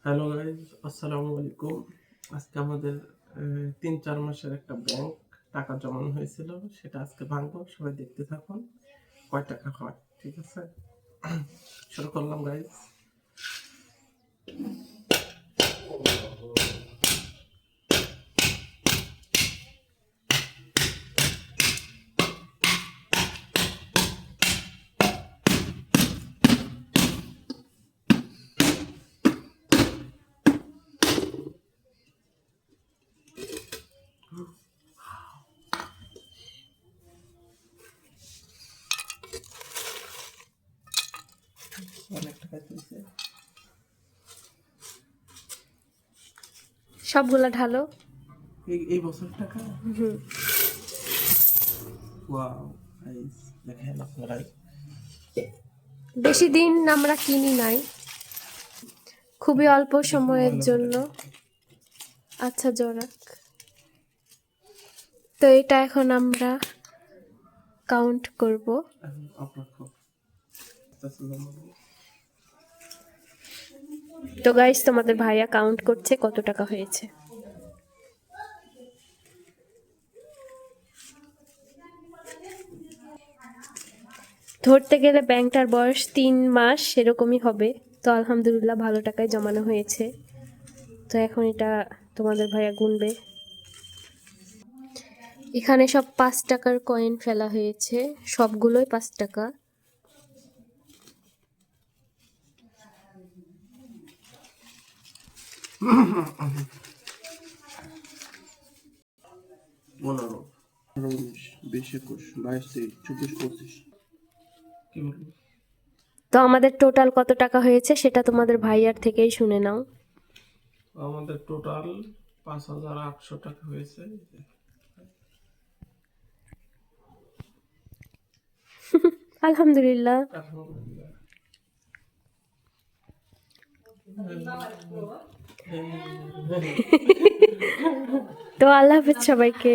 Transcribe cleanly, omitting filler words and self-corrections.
Hello guys, আসসালামু আলাইকুম। আজকে আমাদের ৩-৪ মাসের একটা ব্যাংক টাকা জমানো হয়েছিল, সেটা আজকে ভাঙবো। সবাই দেখতে থাকুন কয় টাকা হয়। ঠিক আছে, শুরু করলাম গাইজ। অনেক টাকা তুলছে। সবগুলা ঢালো। এই বছর টাকা। ওয়াও গাইজ, দেখেন আপনারাই। বেশি দিন আমরা কিনি নাই, খুবই অল্প সময়ের জন্য। আচ্ছা জোরাক। তো এটা এখন আমরা কাউন্ট করব। তো গাইস, তোমাদের ভাইয়া কাউন্ট করছে কত টাকা হয়েছে। ধরতে গেলে ব্যাংকটার বয়স 3 মাস সেরকমই হবে। তো আলহামদুলিল্লাহ ভালো টাকায় জমানো হয়েছে। তো এখন এটা তোমাদের ভাইয়া গুনবে। এখানে সব 5 টাকার কয়েন ফেলা হয়েছে, সবগুলোই 5 টাকা। পনেরো, 19, 20, 21, 22, 23, 24, 25। কি বলবো? তো আমাদের টোটাল কত টাকা হয়েছে সেটা তোমাদের ভাইয়ার থেকেই শুনে নাও। আমাদের টোটাল 5,800 টাকা হয়েছে। আলহামদুলিল্লাহ। তো আল্লাহ হাফেজ সবাইকে।